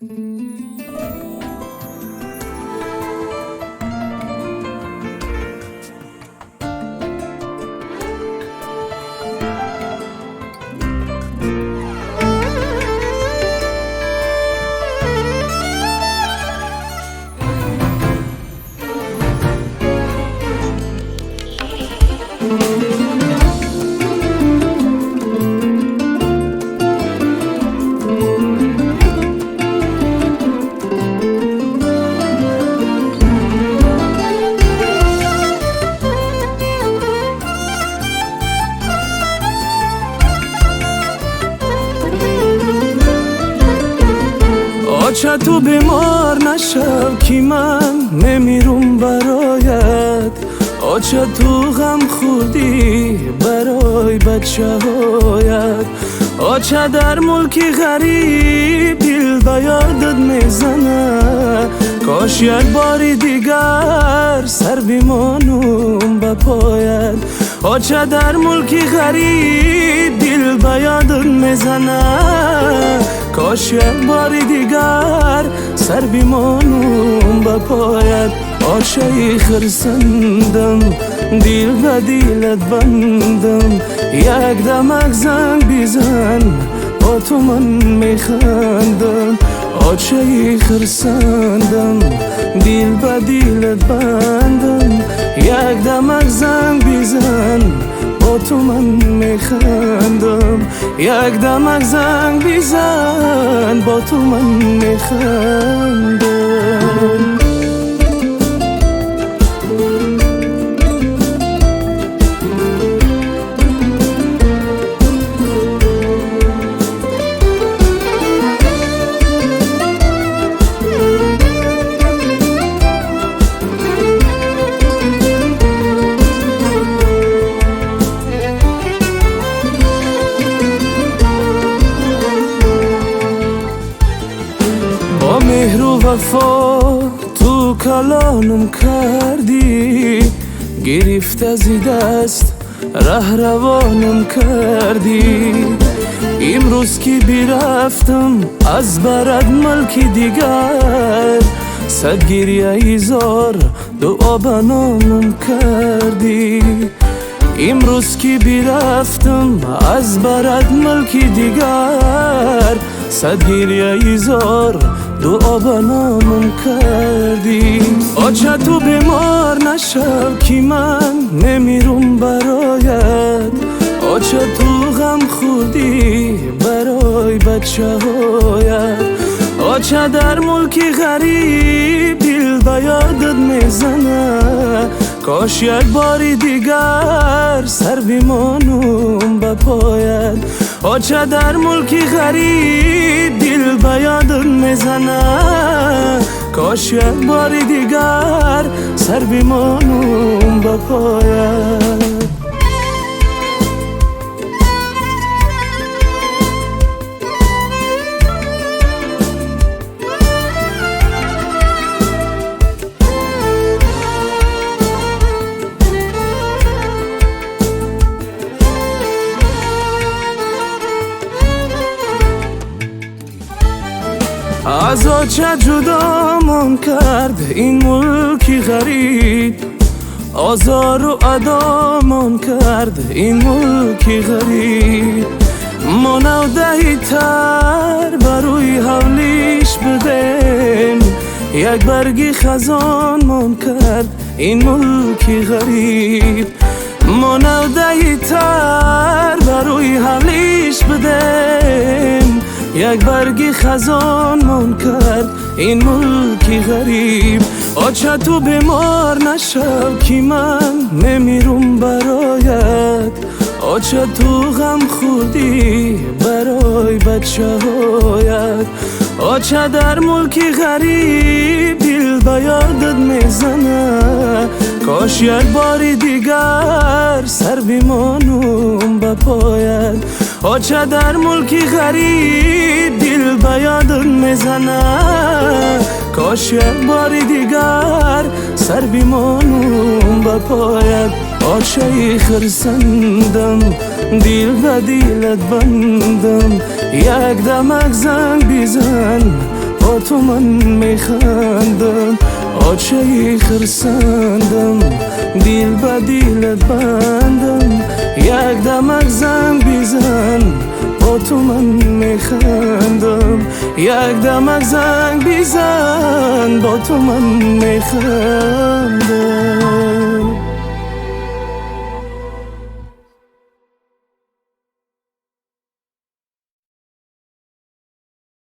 آچه تو بیمار نشو که من نمیرم برایت، آچه تو غم خوردی برای بچه هایت، آچه در ملکی غریب دل به یادت میزنه، کاش یک باری دیگر سر بیمانم به پایت، آچه در ملکی غریب دل به یادت میزنه، کاش یک باری دیگر سر بیمانم به پایت، آشه خرسندم دیل به دیلت بندم، یک دمک زنگ بیزن با تو من میخندم، آچه خرسندم دیل به دیلت بندم، یک دمک زنگ بیزن با تو من میخندم، یک دمک زنگ بیزن با تو من میخندم. مهر و وفا تو کلانم کردی، گرفت از دست ره روانم کردی، امروز که بیرفتم از برد ملکی دیگر، صد گریه ایزار دعا به نامم کردی، امروز که بیرفتم از برد ملکی دیگر، صد گریه ایزار دعا به نامم کردی، آچه تو بیمار نشو که من نمیرم برایت، آچه تو غم خوردی برای بچه هایت، آچه در ملکی غریب دل به یادت میزنه، کاش یک باری دیگر سر بیمانم به پایت، آچه در ملکی غریب دل به یادت میزنه، کاش یک باری دیگر سر بیمانم به پایت. از آچه جدا من کرد این ملکی غریب، آزار و ادا من کرد این ملکی غریب، ما نودهی تر بروی حولیش بدیم، یک برگی خزان من کرد این ملکی غریب، ما نودهی تر بروی حولیش بدیم، یک برگی خزان من کرد این ملکی غریب، آچه تو بیمار نشو که من نمیرم برایت، آچه تو غم خوردی برای بچه هایت، آچه در ملکی غریب دل به یادت میزنه، کاش یک باری دیگر سر بیمانم به پایت، آچه در ملکی غریب دل به یادت میزنه، کاش یک باری دیگر سر بیمانم به پایت، آچه خرسندم دیل به دیلت بندم، یک دمک زنگ بیزن با با تو من میخندم آچه خرسندم دیل به دیلت بندم یک دمک زنگ بیزن با تو من میخندم یک دمک زنگ بیزن با تو من میخندم